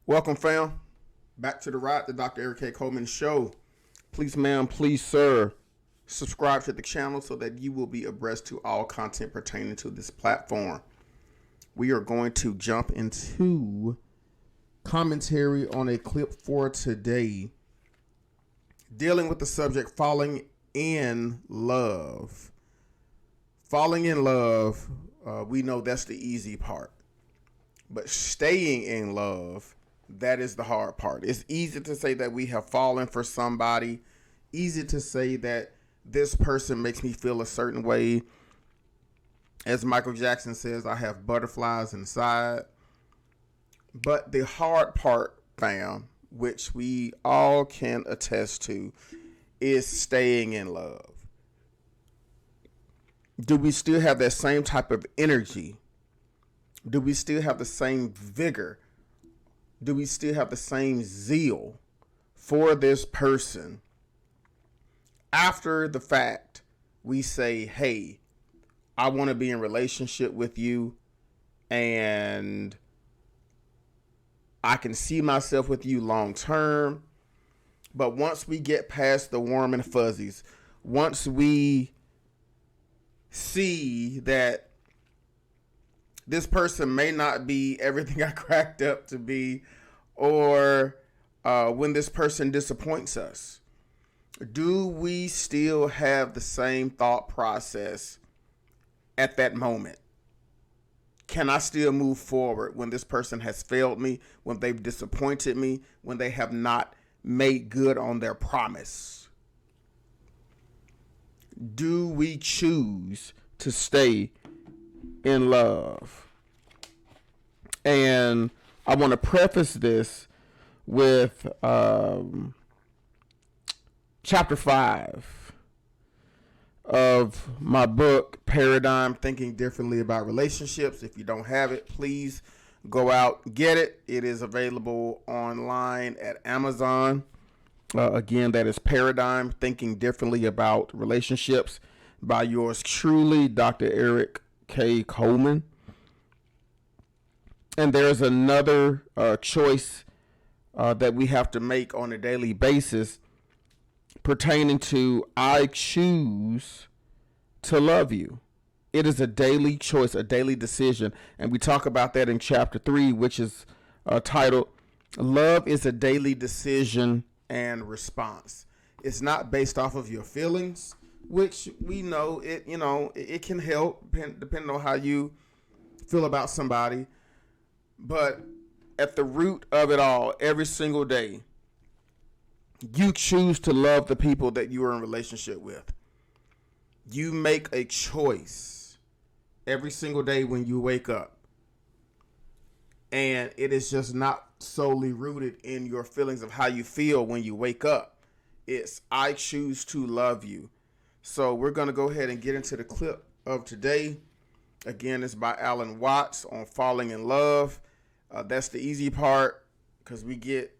Welcome, fam. Back to the Ride, the Dr. Eric K. Coleman Show. Please, ma'am, please, sir, subscribe to the channel so that you will be abreast to all content pertaining to this platform. We are going to jump into commentary on a clip for today dealing with the subject falling in love. Falling in love, we know that's the easy part. But staying in love, that is the hard part. It's easy to say that we have fallen for somebody. Easy to say that this person makes me feel a certain way. As Michael Jackson says, I have butterflies inside. But the hard part, fam, which we all can attest to, is staying in love. Do we still have that same type of energy? Do we still have the same vigor? Do we still have the same zeal for this person? After the fact, we say, hey, I want to be in a relationship with you and I can see myself with you long term. But once we get past the warm and fuzzies, once we see that this person may not be everything I cracked up to be, or when this person disappoints us, do we still have the same thought process at that moment? Can I still move forward when this person has failed me, when they've disappointed me, when they have not made good on their promise? Do we choose to stay in love? And I want to preface this with chapter 5 of my book, Paradigm: Thinking Differently About Relationships. If you don't have it, please go out, get it. It is available online at Amazon. Again, that is Paradigm: Thinking Differently About Relationships by yours truly, Dr. Eric K. Coleman. And there's another choice that we have to make on a daily basis pertaining to I choose to love you. It is a daily choice, a daily decision. And we talk about that in chapter 3, which is titled Love is a Daily Decision and Response. It's not based off of your feelings, which we know it can help depending on how you feel about somebody. But at the root of it all, every single day, you choose to love the people that you are in a relationship with. You make a choice every single day when you wake up. And it is just not solely rooted in your feelings of how you feel when you wake up. It's I choose to love you. So we're going to go ahead and get into the clip of today. Again, it's by Alan Watts on falling in love. That's the easy part because we get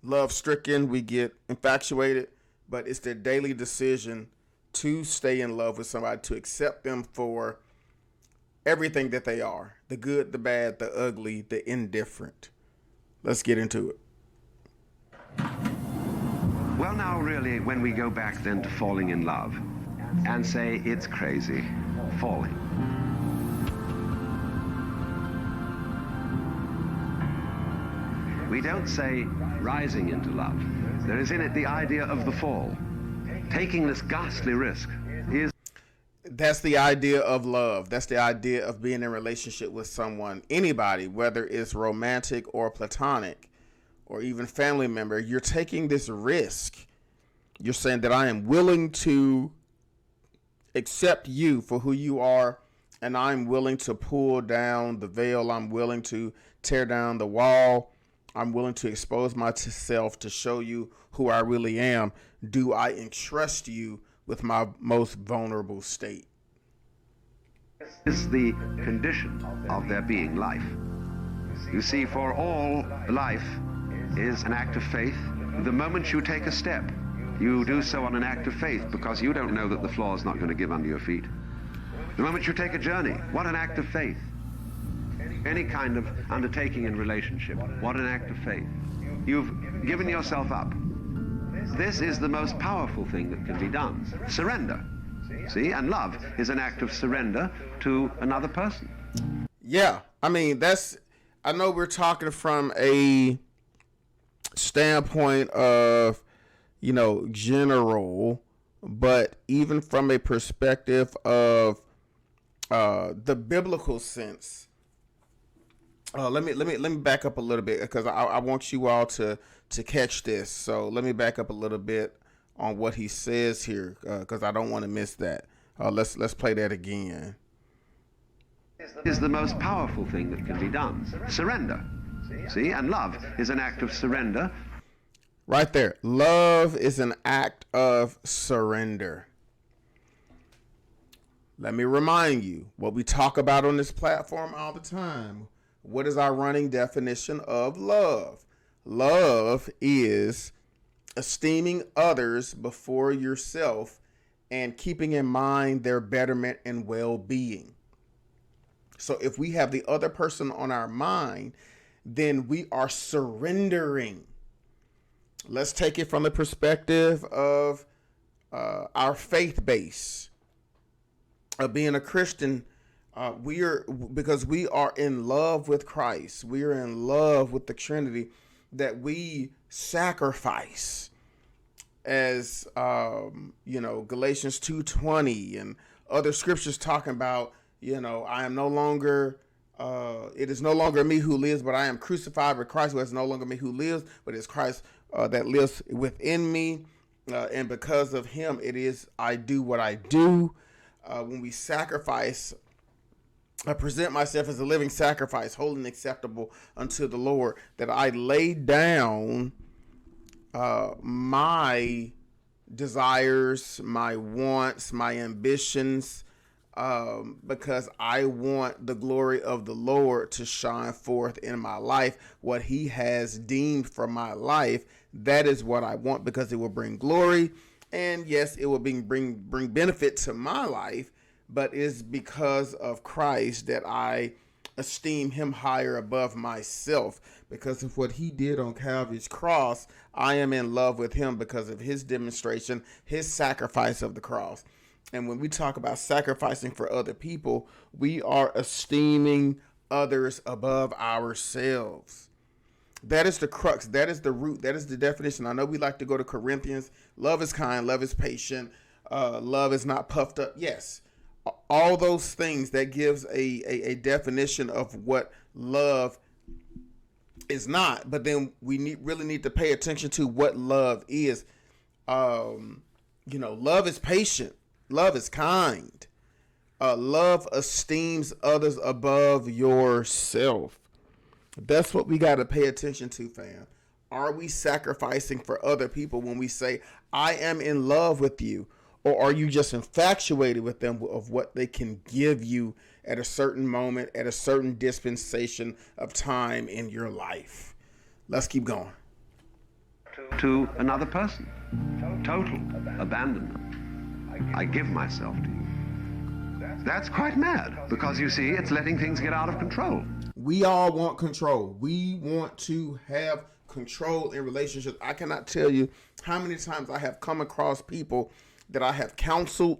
love stricken, we get infatuated, but it's their daily decision to stay in love with somebody, to accept them for everything that they are, the good, the bad, the ugly, the indifferent. Let's get into it. Well, now, really, when we go back then to falling in love and say it's crazy, falling. We don't say rising into love. There is in it the idea of the fall. Taking this ghastly risk is... That's the idea of love. That's the idea of being in a relationship with someone, anybody, whether it's romantic or platonic or even family member. You're taking this risk. You're saying that I am willing to accept you for who you are, and I'm willing to pull down the veil. I'm willing to tear down the wall. I'm willing to expose myself to show you who I really am. Do I entrust you with my most vulnerable state? This is the condition of there being life. You see, for all life is an act of faith. The moment you take a step, you do so on an act of faith because you don't know that the floor is not going to give under your feet. The moment you take a journey, what an act of faith. any kind of undertaking in relationship. What an act of faith. You've given yourself up. This is the most powerful thing that can be done. Surrender. See, and love is an act of surrender to another person. Yeah, I mean, I know we're talking from a standpoint of, general, but even from a perspective of the biblical sense, let me back up a little bit, because I want you all to catch this. So let me back up a little bit on what he says here, because I don't want to miss that. Let's play that again. Is the most powerful thing that can be done. Surrender. See, and love is an act of surrender. Right there. Love is an act of surrender. Let me remind you what we talk about on this platform all the time. What is our running definition of love? Love is esteeming others before yourself and keeping in mind their betterment and well-being. So if we have the other person on our mind, then we are surrendering. Let's take it from the perspective of our faith base. Of being a Christian, because we are in love with Christ. We are in love with the Trinity, that we sacrifice, as Galatians 2:20 and other scriptures talking about. I am no longer, it is no longer me who lives, but I am crucified with Christ. Who is no longer me who lives, but it's Christ that lives within me. And because of him, it is I do what I do. When we sacrifice, I present myself as a living sacrifice, holy and acceptable unto the Lord, that I lay down my desires, my wants, my ambitions, because I want the glory of the Lord to shine forth in my life. What he has deemed for my life, that is what I want, because it will bring glory. And yes, it will bring benefit to my life, but it's because of Christ that I esteem him higher above myself. Because of what he did on Calvary's cross, I am in love with him because of his demonstration, his sacrifice of the cross. And when we talk about sacrificing for other people, we are esteeming others above ourselves. That is the crux. That is the root. That is the definition. I know we like to go to Corinthians. Love is kind. Love is patient. Love is not puffed up. Yes. All those things, that gives a definition of what love is not. But then we really need to pay attention to what love is. Love is patient. Love is kind. Love esteems others above yourself. That's what we got to pay attention to, fam. Are we sacrificing for other people when we say, I am in love with you? Or are you just infatuated with them of what they can give you at a certain moment, at a certain dispensation of time in your life? Let's keep going. To another person. Total abandonment. I give myself to you. That's quite mad, because you see, it's letting things get out of control. We all want control. We want to have control in relationships. I cannot tell you how many times I have come across people that I have counseled,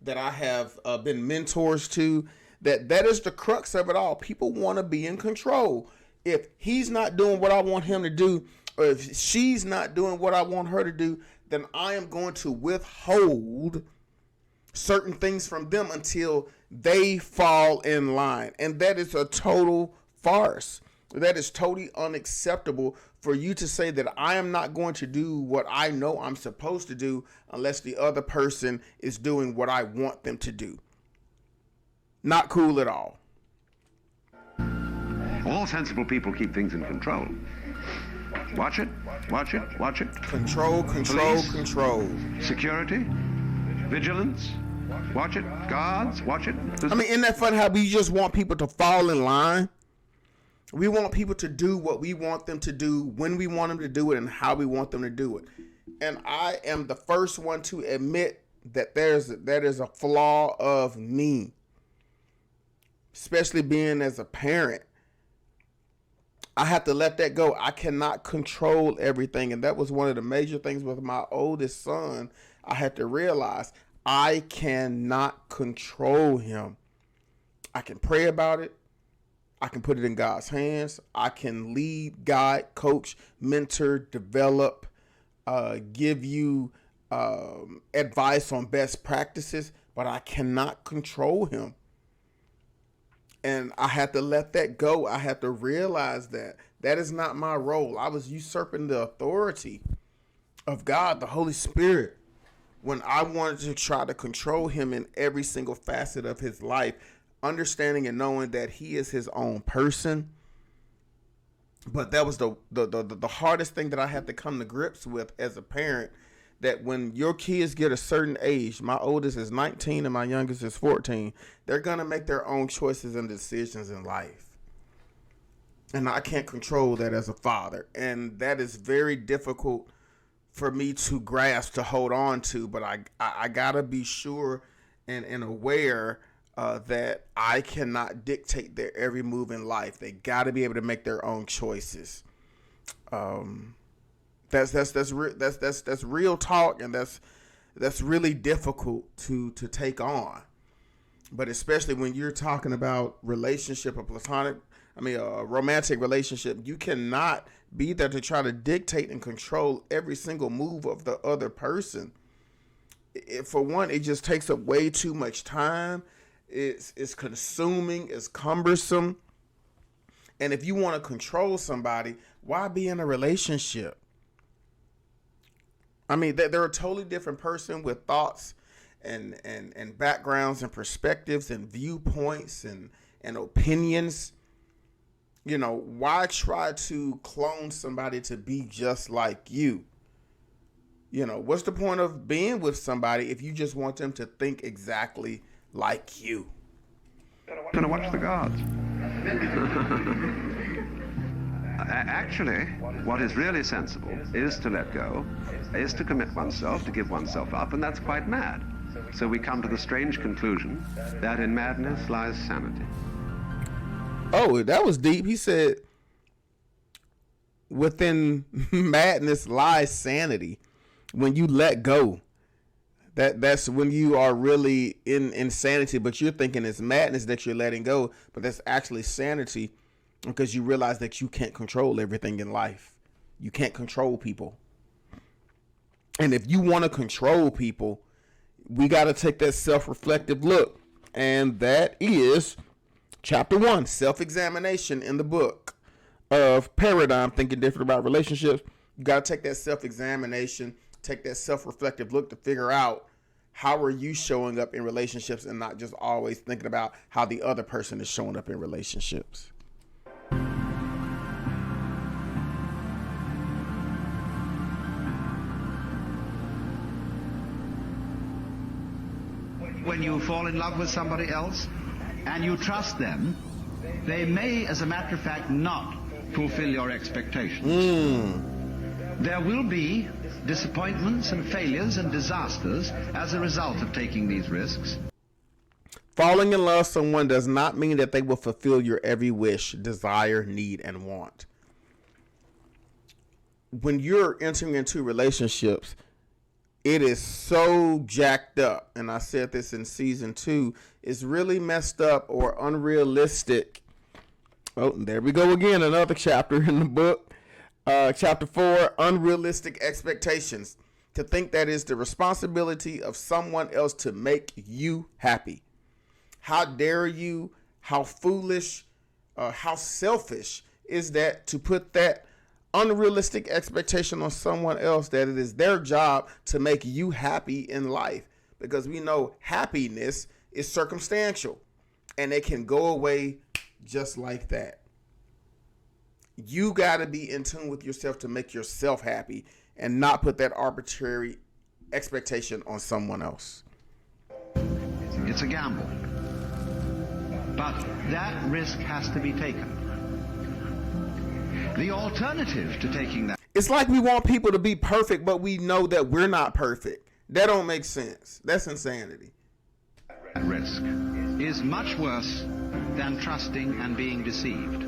that I have been mentors to, that is the crux of it all. People want to be in control. If he's not doing what I want him to do, or if she's not doing what I want her to do, then I am going to withhold certain things from them until they fall in line. And that is a total farce. That is totally unacceptable for you to say that I am not going to do what I know I'm supposed to do unless the other person is doing what I want them to do. Not cool at all. All sensible people keep things in control. Watch it, watch it, watch it. Control. Police, security, vigilance. Watch it. Guards, watch it. I mean, isn't that funny how we just want people to fall in line? We want people to do what we want them to do, when we want them to do it, and how we want them to do it. And I am the first one to admit that that is a flaw of me. especially being as a parent. I have to let that go. I cannot control everything. And that was one of the major things with my oldest son. I had to realize I cannot control him. I can pray about it. I can put it in God's hands. I can lead, guide, coach, mentor, develop, give you advice on best practices, but I cannot control him. And I had to let that go. I had to realize that that is not my role. I was usurping the authority of God, the Holy Spirit, when I wanted to try to control him in every single facet of his life, understanding and knowing that he is his own person. But that was the hardest thing that I had to come to grips with as a parent, that when your kids get a certain age, my oldest is 19 and my youngest is 14, they're going to make their own choices and decisions in life. And I can't control that as a father. And that is very difficult for me to grasp, to hold on to. But I got to be sure and aware that I cannot dictate their every move in life. They got to be able to make their own choices. That's real talk, and that's really difficult to take on. But especially when you're talking about relationship, a romantic relationship, you cannot be there to try to dictate and control every single move of the other person. For one, it just takes up way too much time. It's consuming, it's cumbersome. And if you want to control somebody, why be in a relationship? I mean, they're a totally different person with thoughts and backgrounds and perspectives and viewpoints and opinions. You know, why try to clone somebody to be just like you? You know, what's the point of being with somebody if you just want them to think exactly like you? Gonna watch the gods. Actually, what is really sensible is to let go, is to commit oneself, to give oneself up, and that's quite mad. So we come to the strange conclusion that in madness lies sanity. Oh, that was deep. He said, within madness lies sanity. When you let go, that's when you are really in insanity, but you're thinking it's madness that you're letting go, but that's actually sanity, because you realize that you can't control everything in life. You can't control people. And if you want to control people, we got to take that self-reflective look. And that is chapter 1, self-examination in the book of Paradigm, Thinking Different About Relationships. You got to take that self-examination, take that self-reflective look to figure out how are you showing up in relationships, and not just always thinking about how the other person is showing up in relationships. When you fall in love with somebody else and you trust them, they may, as a matter of fact, not fulfill your expectations. There will be disappointments and failures and disasters as a result of taking these risks. Falling in love with someone does not mean that they will fulfill your every wish, desire, need, and want. When you're entering into relationships, it is so jacked up, and I said this in season 2, it's really messed up or unrealistic. Oh, there we go again, another chapter in the book. Chapter 4, unrealistic expectations. To think that is the responsibility of someone else to make you happy. How dare you, how foolish, how selfish is that to put that unrealistic expectation on someone else, that it is their job to make you happy in life, because we know happiness is circumstantial and it can go away just like that. You got to be in tune with yourself to make yourself happy and not put that arbitrary expectation on someone else. It's a gamble, but that risk has to be taken. The alternative to taking that... It's like we want people to be perfect, but we know that we're not perfect. That don't make sense. That's insanity. ...risk is much worse than trusting and being deceived.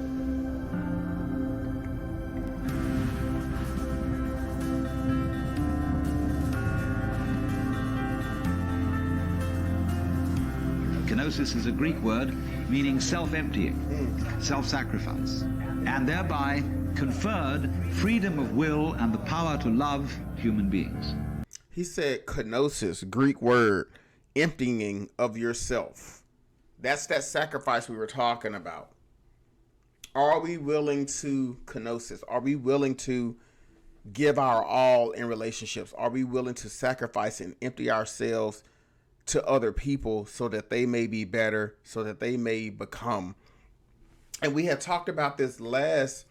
Kenosis is a Greek word meaning self-emptying, self-sacrifice, and thereby conferred freedom of will and the power to love human beings. He said kenosis, Greek word, emptying of yourself. That's that sacrifice we were talking about. Are we willing to kenosis? Are we willing to give our all in relationships? Are we willing to sacrifice and empty ourselves to other people so that they may be better, so that they may become? And we had talked about this last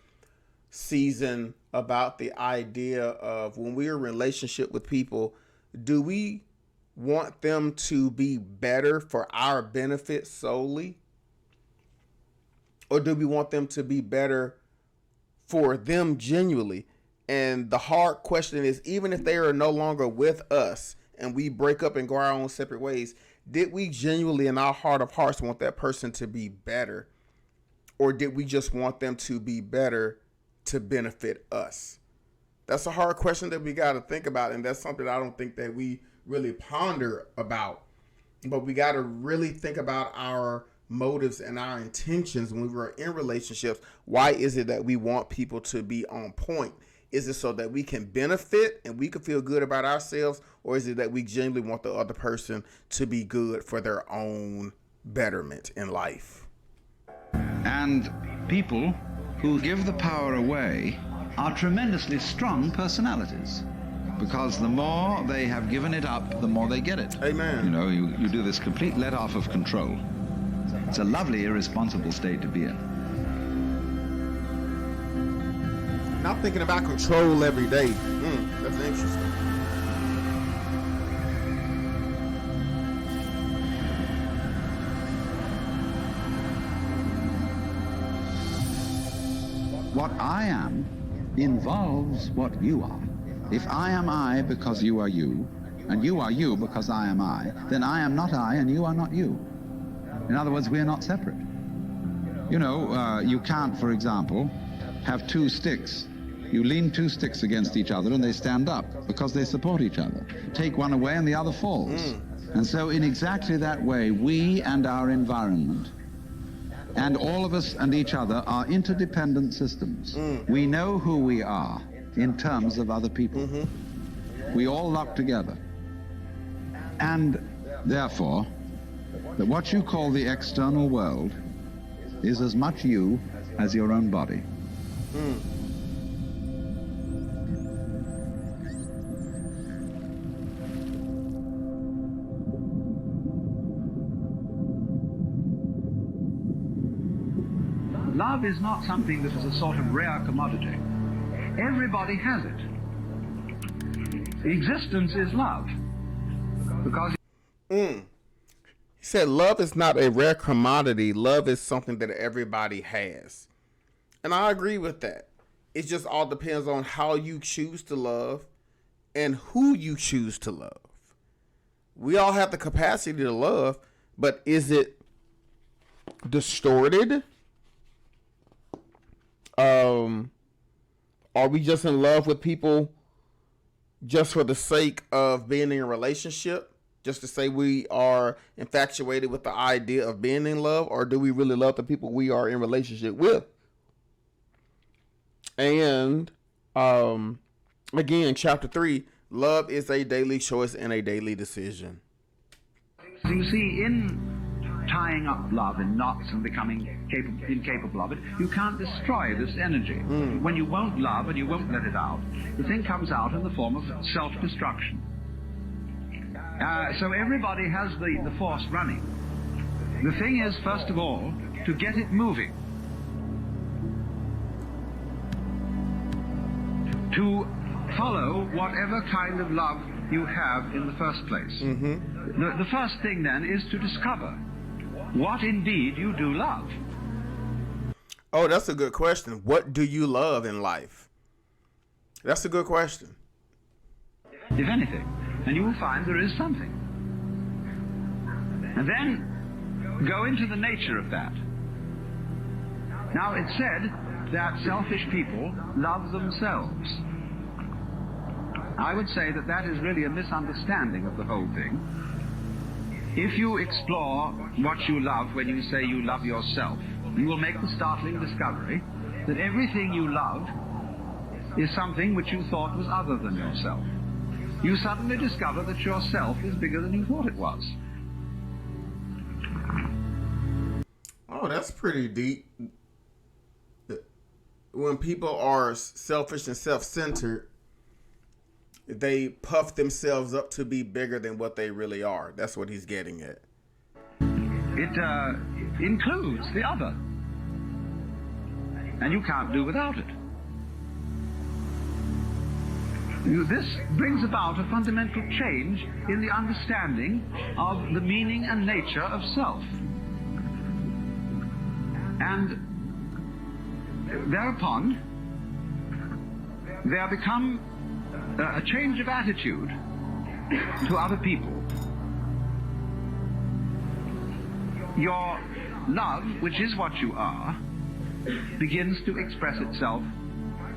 season about the idea of when we're in a relationship with people, do we want them to be better for our benefit solely? Or do we want them to be better for them genuinely? And the hard question is, even if they are no longer with us and we break up and go our own separate ways, did we genuinely in our heart of hearts want that person to be better? Or did we just want them to be better to benefit us? That's a hard question that we got to think about. And that's something I don't think that we really ponder about. But we got to really think about our motives and our intentions when we are in relationships. Why is it that we want people to be on point? Is it so that we can benefit and we can feel good about ourselves? Or is it that we genuinely want the other person to be good for their own betterment in life? And people who give the power away are tremendously strong personalities, because the more they have given it up, the more they get it. Amen. You know, you do this complete let off of control. It's a lovely irresponsible state to be in. Not thinking about control every day. That's interesting. What I am involves what you are. If I am I because you are you, and you are you because I am I, then I am not I and you are not you. In other words, we are not separate. You know, you can't, for example, have two sticks. You lean two sticks against each other and they stand up because they support each other. Take one away and the other falls. And so in exactly that way, we and our environment and all of us and each other are interdependent systems. We know who we are in terms of other people. We all lock together. And therefore, that what you call the external world is as much you as your own body. Love is not something that is a sort of rare commodity. Everybody has it. Existence is love. Because He said love is not a rare commodity. Love is something that everybody has. And I agree with that. It just all depends on how you choose to love and who you choose to love. We all have the capacity to love, but is it distorted? Are we just in love with people just for the sake of being in a relationship? Just to say we are infatuated with the idea of being in love? Or do we really love the people we are in relationship with? And again, chapter 3, love is a daily choice and a daily decision. you see, in tying up love in knots and becoming incapable of it, you can't destroy this energy. When you won't love and you won't let it out, the thing comes out in the form of self-destruction. So everybody has the force running. The thing is, first of all, to get it moving. To follow whatever kind of love you have in the first place. The first thing then is to discover what indeed you do love. Oh, that's a good question. What do you love in life? That's a good question. If anything, and you will find there is something. And then go into the nature of that. Now, it's said that selfish people love themselves. I would say that that is really a misunderstanding of the whole thing. If you explore what you love when you say you love yourself, you will make the startling discovery that everything you love is something which you thought was other than yourself. You suddenly discover that yourself is bigger than you thought it was. Oh, that's pretty deep. When people are selfish and self-centered, they puff themselves up to be bigger than what they really are. That's what he's getting at. It includes the other. And you can't do without it. This brings about a fundamental change in the understanding of the meaning and nature of self. And thereupon, there become a change of attitude to other people. Your love, which is what you are, begins to express itself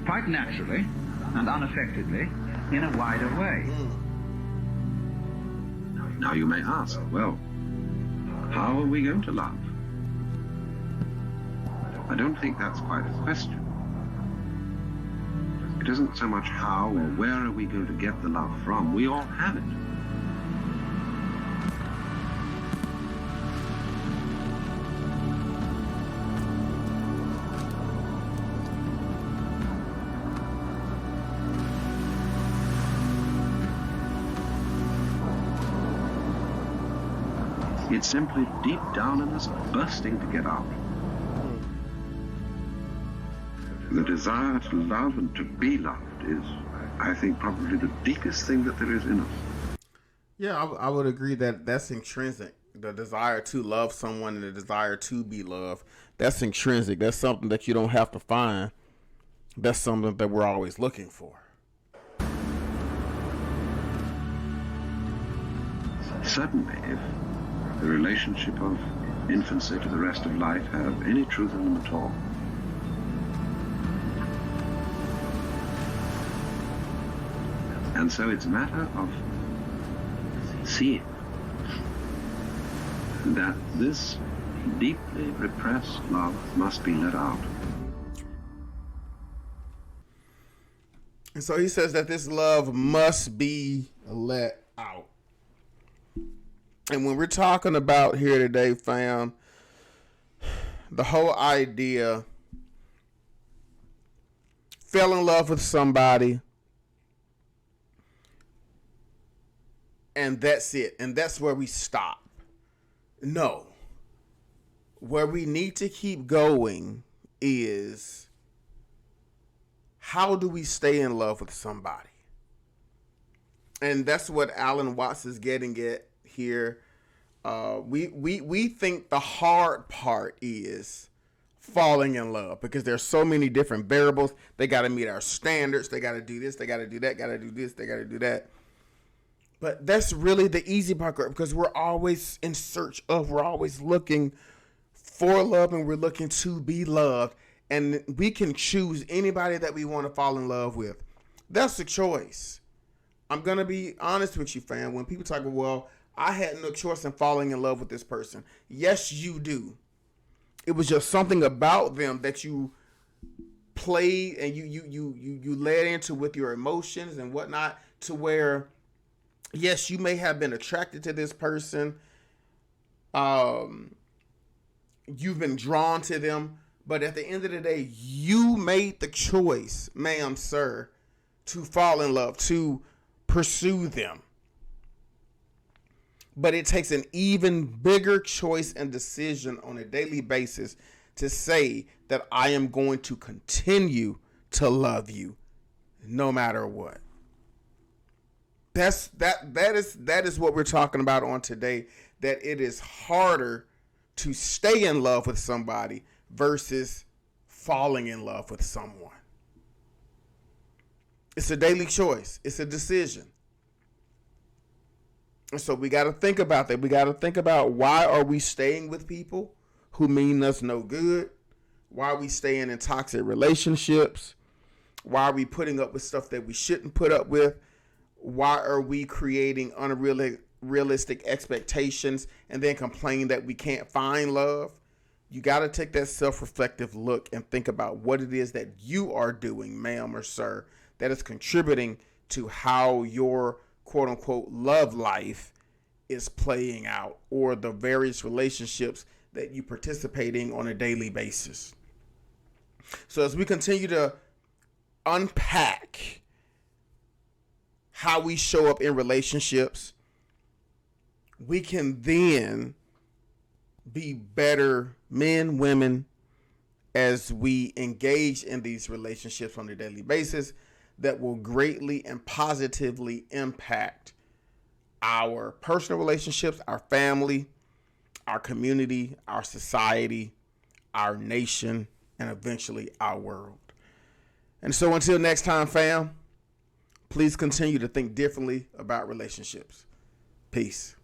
quite naturally and unaffectedly in a wider way. Now you may ask, well, how are we going to love? I don't think that's quite a question. It isn't so much how or where are we going to get the love from. We all have it. It's simply deep down in us, bursting to get out. The desire to love and to be loved is, I think, probably the deepest thing that there is in us. Yeah, I would agree that that's intrinsic. The desire to love someone and the desire to be loved, that's intrinsic. That's something that you don't have to find. That's something that we're always looking for. Certainly, if the relationship of infancy to the rest of life have any truth in them at all. And so it's a matter of seeing that this deeply repressed love must be let out. And so he says that this love must be let out. And when we're talking about here today, fam, the whole idea, fell in love with somebody, and that's it. And that's where we stop. No. Where we need to keep going is, how do we stay in love with somebody? And that's what Alan Watts is getting at here. We think the hard part is falling in love because there's so many different variables. They got to meet our standards. They got to do this. They got to do that. Got to do this. They got to do that. But that's really the easy part because we're always in search of, we're always looking for love and we're looking to be loved. And we can choose anybody that we want to fall in love with. That's the choice. I'm going to be honest with you, fam. When people talk about, well, I had no choice in falling in love with this person. Yes, you do. It was just something about them that you played and you led into with your emotions and whatnot, to where, yes, you may have been attracted to this person. You've been drawn to them. But at the end of the day, you made the choice, ma'am, sir, to fall in love, to pursue them. But it takes an even bigger choice and decision on a daily basis to say that I am going to continue to love you no matter what. That is what we're talking about on today, that it is harder to stay in love with somebody versus falling in love with someone. It's a daily choice. It's a decision. And so we got to think about that. We got to think about, why are we staying with people who mean us no good? Why are we staying in toxic relationships? Why are we putting up with stuff that we shouldn't put up with? Why are we creating unrealistic expectations and then complaining that we can't find love? You got to take that self-reflective look and think about what it is that you are doing, ma'am or sir, that is contributing to how your quote unquote love life is playing out, or the various relationships that you participating on a daily basis. So as we continue to unpack how we show up in relationships, we can then be better men, women, as we engage in these relationships on a daily basis that will greatly and positively impact our personal relationships, our family, our community, our society, our nation, and eventually our world. And so until next time, fam, please continue to think differently about relationships. Peace.